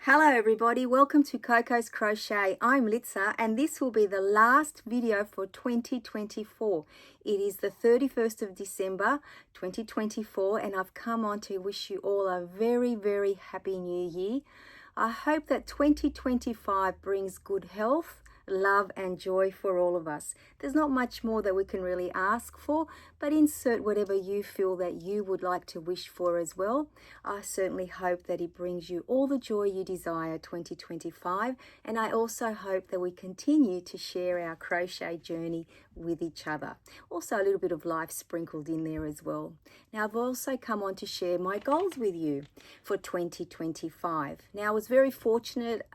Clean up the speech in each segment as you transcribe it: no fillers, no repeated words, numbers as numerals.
Hello everybody, welcome to Coco's Crochet. I'm Litsa and this will be the last video for 2024. It is the 31st of December 2024 and I've come on to wish you all a very happy new year. I hope that 2025 brings good health, love and joy for all of us. There's not much more that we can really ask for, but insert whatever you feel that you would like to wish for as well. I certainly hope that it brings you all the joy you desire 2025, and I also hope that we continue to share our crochet journey with each other. Also a little bit of life sprinkled in there as well. Now I've also come on to share my goals with you for 2025. Now I was very fortunate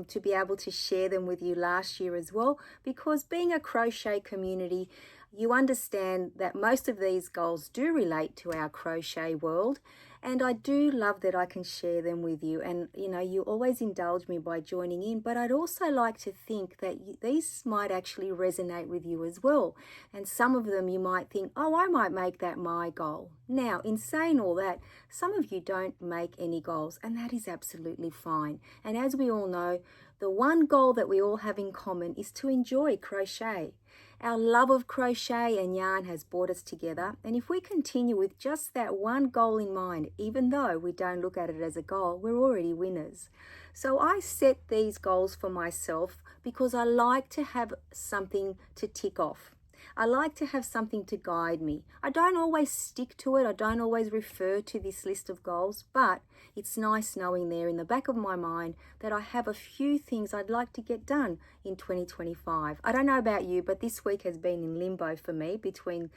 to be able to share them with you last year as well, because being a crochet community, you understand that most of these goals do relate to our crochet world, and I do love that I can share them with you. And you know, you always indulge me by joining in, but I'd also like to think that these might actually resonate with you as well. And some of them you might think, oh, I might make that my goal. Now, in saying all that, some of you don't make any goals, and that is absolutely fine. And as we all know, the one goal that we all have in common is to enjoy crochet. Our love of crochet and yarn has brought us together, and if we continue with just that one goal in mind, even though we don't look at it as a goal, we're already winners. So I set these goals for myself because I like to have something to tick off. I like to have something to guide me. I don't always stick to it. I don't always refer to this list of goals, but it's nice knowing there in the back of my mind that I have a few things I'd like to get done in 2025. I don't know about you, but this week has been in limbo for me between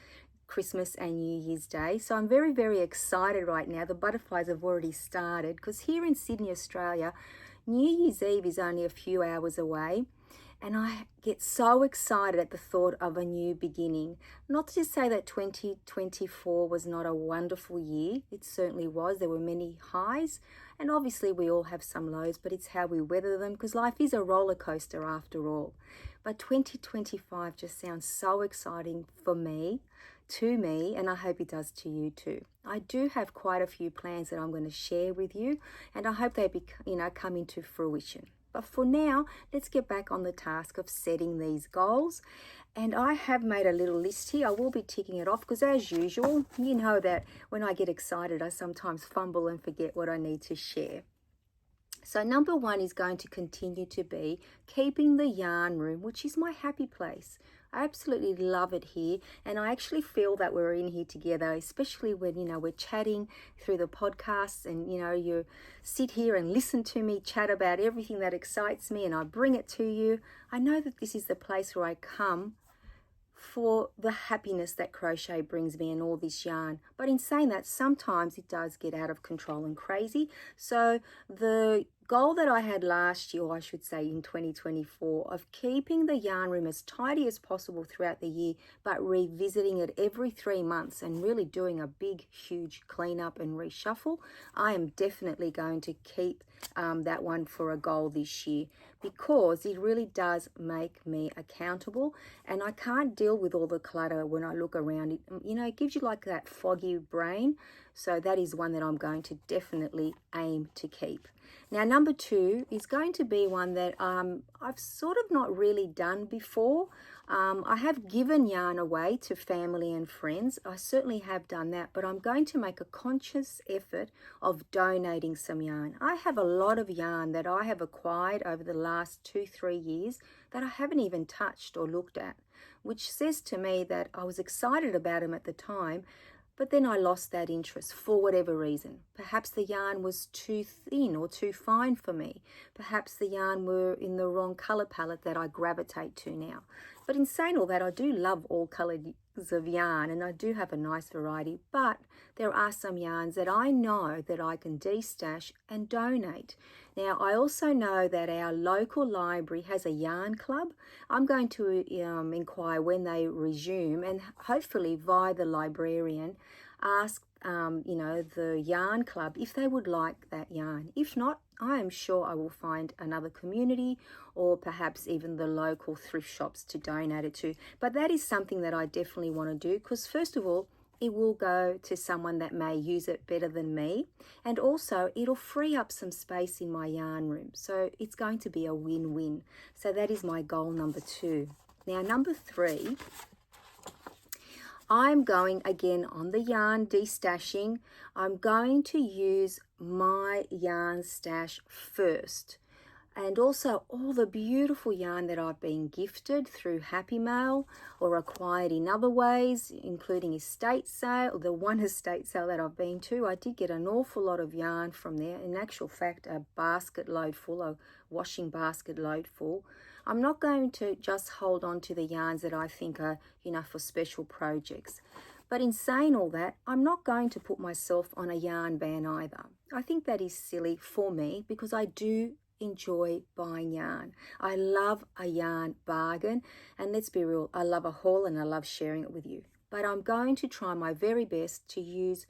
Christmas and New Year's Day. So I'm very excited right now. The butterflies have already started because here in Sydney, Australia, New Year's Eve is only a few hours away. And I get so excited at the thought of a new beginning. Not to say that 2024 was not a wonderful year. It certainly was. There were many highs, and obviously we all have some lows, but it's how we weather them, because life is a roller coaster after all. But 2025 just sounds so exciting for me, to me, and I hope it does to you too. I do have quite a few plans that I'm going to share with you, and I hope they come into fruition. But for now, let's get back on the task of setting these goals. And I have made a little list here. I will be ticking it off because, as usual, you know that when I get excited, I sometimes fumble and forget what I need to share. So number one is going to continue to be keeping the yarn room, which is my happy place. I absolutely love it here, and I actually feel that we're in here together, especially when, we're chatting through the podcasts and, you sit here and listen to me chat about everything that excites me and I bring it to you. I know that this is the place where I come for the happiness that crochet brings me and all this yarn. But in saying that, sometimes it does get out of control and crazy. So the goal that I had last year, or I should say in 2024, of keeping the yarn room as tidy as possible throughout the year, but revisiting it every 3 months and really doing a big, huge cleanup and reshuffle, I am definitely going to keep that one for a goal this year, because it really does make me accountable, and I can't deal with all the clutter when I look around. It gives you like that foggy brain. So that is one that I'm going to definitely aim to keep. Now, number two is going to be one that I've sort of not really done before. I have given yarn away to family and friends. I certainly have done that, but I'm going to make a conscious effort of donating some yarn. I have a lot of yarn that I have acquired over the last 2-3 years that I haven't even touched or looked at, which says to me that I was excited about them at the time, but then I lost that interest for whatever reason. Perhaps the yarn was too thin or too fine for me. Perhaps the yarn were in the wrong color palette that I gravitate to now. But in saying all that, I do love all colors of yarn, and I do have a nice variety, but there are some yarns that I know that I can de-stash and donate. Now, I also know that our local library has a yarn club. I'm going to inquire when they resume, and hopefully via the librarian ask the yarn club if they would like that yarn. If not, I am sure I will find another community or perhaps even the local thrift shops to donate it to. But that is something that I definitely want to do, because first of all, it will go to someone that may use it better than me. And also it'll free up some space in my yarn room. So it's going to be a win-win. So that is my goal number 2. Now number 3, I'm going again on the yarn destashing. I'm going to use my yarn stash first. And also all the beautiful yarn that I've been gifted through Happy Mail or acquired in other ways, including estate sale, the one estate sale that I've been to. I did get an awful lot of yarn from there. In actual fact, a basket load full, a washing basket load full. I'm not going to just hold on to the yarns that I think are, for special projects. But in saying all that, I'm not going to put myself on a yarn ban either. I think that is silly for me because I do enjoy buying yarn. I love a yarn bargain, and let's be real, I love a haul and I love sharing it with you. But I'm going to try my very best to use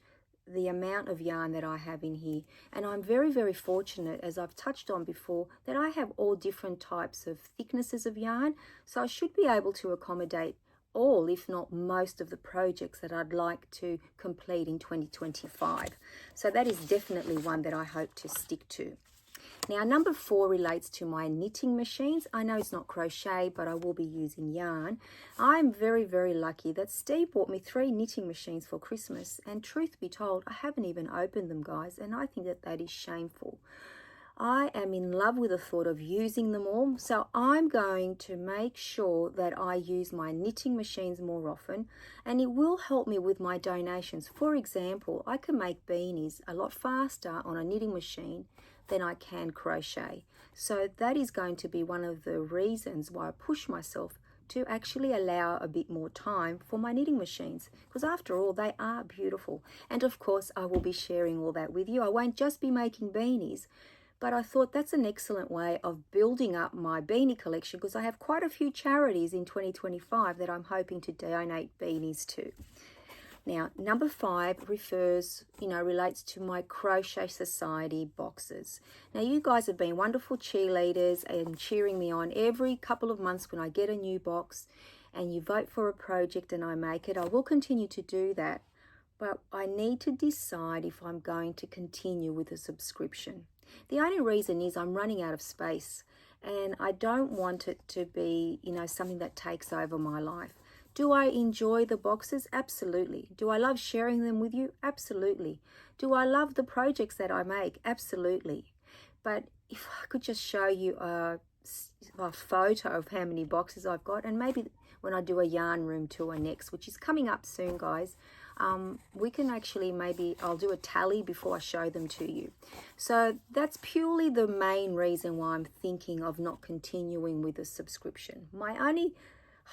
the amount of yarn that I have in here. And I'm very, very fortunate, as I've touched on before, that I have all different types of thicknesses of yarn. So I should be able to accommodate all, if not most, of the projects that I'd like to complete in 2025. So that is definitely one that I hope to stick to. Now, number 4 relates to my knitting machines. I know it's not crochet, but I will be using yarn. I'm very, very lucky that Steve bought me 3 knitting machines for Christmas. And truth be told, I haven't even opened them, guys. And I think that that is shameful. I am in love with the thought of using them all. So I'm going to make sure that I use my knitting machines more often. And it will help me with my donations. For example, I can make beanies a lot faster on a knitting machine than I can crochet. So that is going to be one of the reasons why I push myself to actually allow a bit more time for my knitting machines, because after all, they are beautiful. And of course, I will be sharing all that with you. I won't just be making beanies, but I thought that's an excellent way of building up my beanie collection, because I have quite a few charities in 2025 that I'm hoping to donate beanies to. Now, number 5 relates to my Crochet Society boxes. Now, you guys have been wonderful cheerleaders and cheering me on every couple of months when I get a new box and you vote for a project and I make it. I will continue to do that, but I need to decide if I'm going to continue with a subscription. The only reason is I'm running out of space and I don't want it to be, something that takes over my life. Do I enjoy the boxes? Absolutely. Do I love sharing them with you? Absolutely. Do I love the projects that I make? Absolutely. But if I could just show you a photo of how many boxes I've got, and maybe when I do a yarn room tour next, which is coming up soon, guys, we can actually I'll do a tally before I show them to you. So that's purely the main reason why I'm thinking of not continuing with a subscription. My only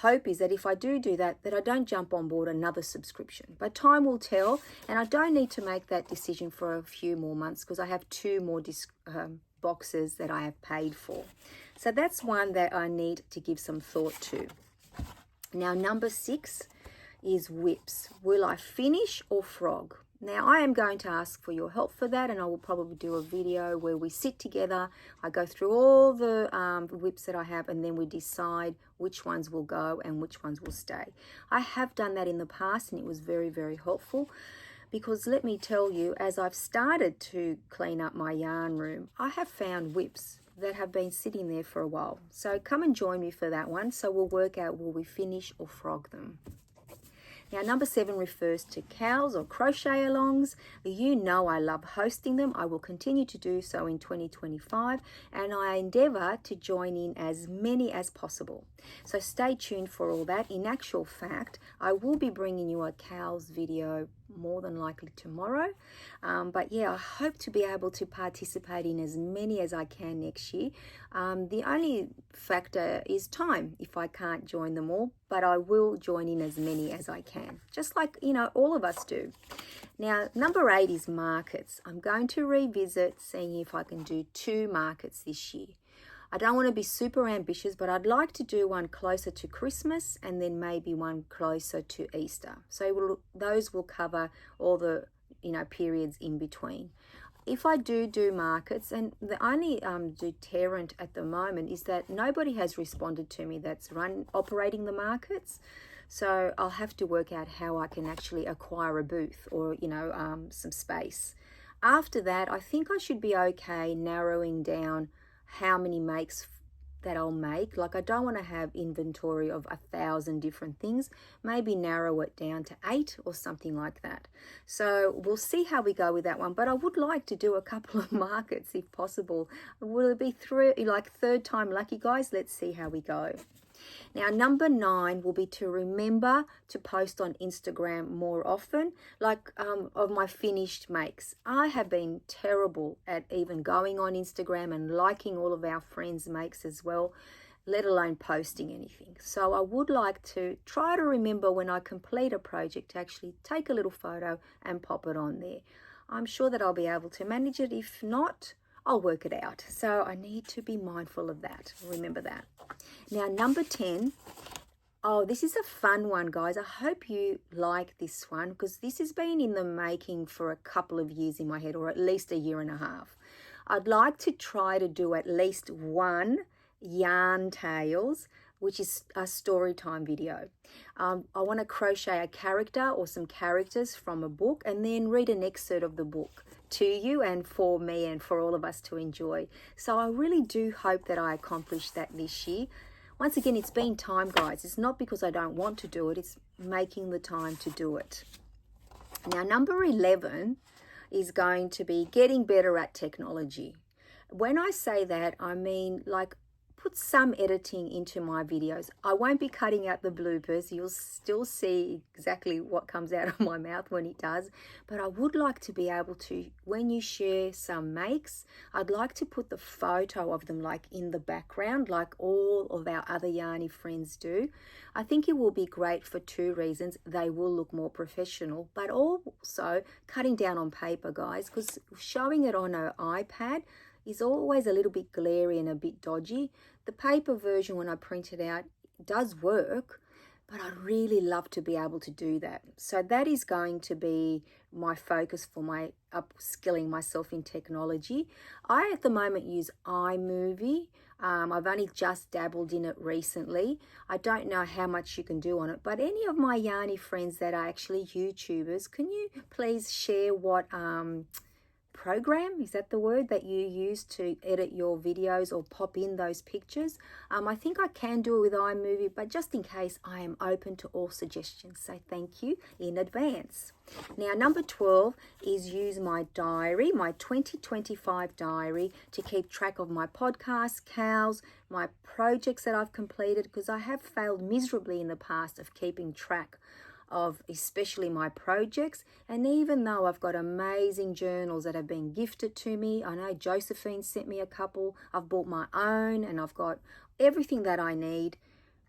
hope is that if I do that I don't jump on board another subscription. But time will tell, and I don't need to make that decision for a few more months because I have 2 more boxes that I have paid for. So that's one that I need to give some thought to. Now, number 6 is whips. Will I finish or frog? Now, I am going to ask for your help for that, and I will probably do a video where we sit together. I go through all the whips that I have, and then we decide which ones will go and which ones will stay. I have done that in the past, and it was very, very helpful, because let me tell you, as I've started to clean up my yarn room, I have found whips that have been sitting there for a while. So come and join me for that one. So we'll work out, will we finish or frog them? Now, number 7 refers to cows or crochet alongs. You know I love hosting them. I will continue to do so in 2025, and I endeavour to join in as many as possible. So stay tuned for all that. In actual fact, I will be bringing you a cows video more than likely tomorrow. But yeah, I hope to be able to participate in as many as I can next year. The only factor is time if I can't join them all, but I will join in as many as I can, just like, all of us do. Now, number 8 is markets. I'm going to revisit seeing if I can do 2 markets this year. I don't want to be super ambitious, but I'd like to do one closer to Christmas and then maybe one closer to Easter. So those will cover all the, periods in between. If I do markets, and the only deterrent at the moment is that nobody has responded to me that's operating the markets. So I'll have to work out how I can actually acquire a booth or, some space. After that, I think I should be okay narrowing down how many makes that I'll make. Like, I don't want to have inventory of 1,000 different things. Maybe narrow it down to 8 or something like that. So we'll see how we go with that one. But I would like to do a couple of markets if possible. Will it be third time lucky, guys? Let's see how we go. Now, number 9 will be to remember to post on Instagram more often, of my finished makes. I have been terrible at even going on Instagram and liking all of our friends' makes as well, let alone posting anything. So I would like to try to remember when I complete a project to actually take a little photo and pop it on there. I'm sure that I'll be able to manage it. If not, I'll work it out. So I need to be mindful of that. Remember that. Now, number 10. Oh, this is a fun one, guys. I hope you like this one because this has been in the making for a couple of years in my head, or at least a year and a half. I'd like to try to do at least one yarn tales, which is a story time video. I want to crochet a character or some characters from a book and then read an excerpt of the book to you and for me and for all of us to enjoy. So I really do hope that I accomplish that this year. Once again, it's been time, guys. It's not because I don't want to do it. It's making the time to do it. Now, number 11 is going to be getting better at technology. When I say that, I mean put some editing into my videos. I won't be cutting out the bloopers. You'll still see exactly what comes out of my mouth when it does. But I would like to be able to, when you share some makes, I'd like to put the photo of them in the background, like all of our other yarny friends do. I think it will be great for 2 reasons. They will look more professional, but also cutting down on paper, guys, because showing it on an iPad is always a little bit glary and a bit dodgy. The paper version, when I print it out, does work, but I'd really love to be able to do that. So that is going to be my focus for my upskilling myself in technology. I, at the moment, use iMovie. I've only just dabbled in it recently. I don't know how much you can do on it, but any of my yarny friends that are actually YouTubers, can you please share what program, is that the word, that you use to edit your videos or pop in those pictures? I think I can do it with iMovie, but just in case, I am open to all suggestions. So thank you in advance. Now, number 12 is use my diary, my 2025 diary, to keep track of my podcasts, cows, my projects that I've completed, because I have failed miserably in the past of keeping track of especially my projects. And even though I've got amazing journals that have been gifted to me, I know Josephine sent me a couple, I've bought my own, and I've got everything that I need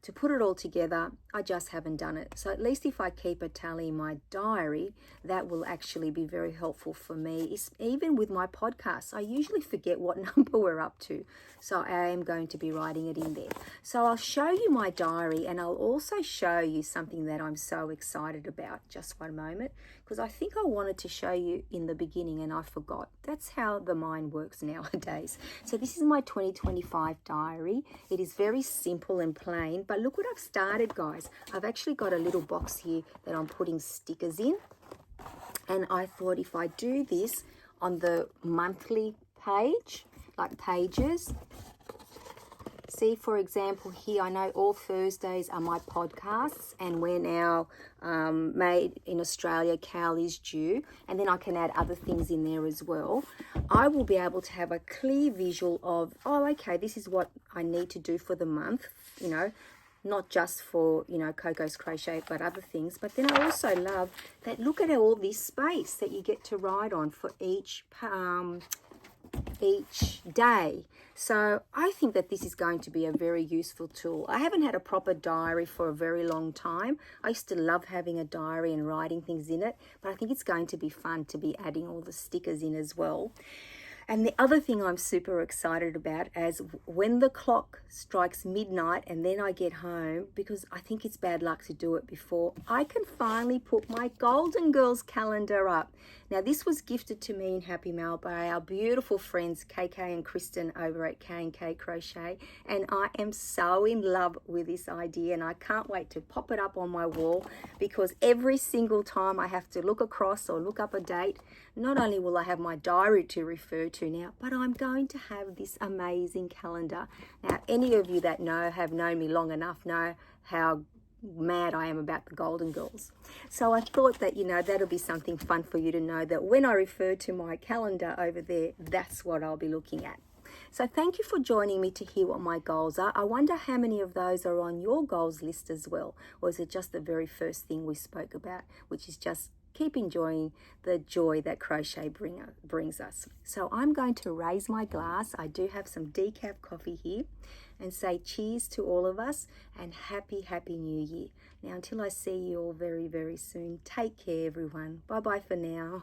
to put it all together. I just haven't done it. So at least if I keep a tally in my diary, that will actually be very helpful for me. Even with my podcasts, I usually forget what number we're up to. So I am going to be writing it in there. So I'll show you my diary, and I'll also show you something that I'm so excited about. Just one moment, because I think I wanted to show you in the beginning and I forgot. That's how the mind works nowadays. So this is my 2025 diary. It is very simple and plain, but look what I've started, guys. I've actually got a little box here that I'm putting stickers in. And I thought if I do this on the monthly page, like pages, see, for example, here, I know all Thursdays are my podcasts, and we're now made in Australia, Cal is due, and then I can add other things in there as well. I will be able to have a clear visual of, oh, okay, this is what I need to do for the month, not just for, Coco's Crochet, but other things. But then I also love that, look at all this space that you get to write on for each day. So I think that this is going to be a very useful tool. I haven't had a proper diary for a very long time. I used to love having a diary and writing things in it, but I think it's going to be fun to be adding all the stickers in as well. And the other thing I'm super excited about is when the clock strikes midnight and then I get home, because I think it's bad luck to do it before, I can finally put my Golden Girls calendar up. Now this was gifted to me in Happy Mail by our beautiful friends KK and Kristen over at K&K Crochet, and I am so in love with this idea, and I can't wait to pop it up on my wall, because every single time I have to look across or look up a date, not only will I have my diary to refer to now, but I'm going to have this amazing calendar. Now, any of you that have known me long enough know how mad I am about the Golden Girls. So I thought that, that'll be something fun for you to know, that when I refer to my calendar over there, that's what I'll be looking at. So thank you for joining me to hear what my goals are. I wonder how many of those are on your goals list as well, or is it just the very first thing we spoke about, which is just keep enjoying the joy that crochet brings us. So I'm going to raise my glass. I do have some decaf coffee here, and say cheers to all of us, and happy New Year. Now, until I see you all very, very soon, take care, everyone. Bye-bye for now.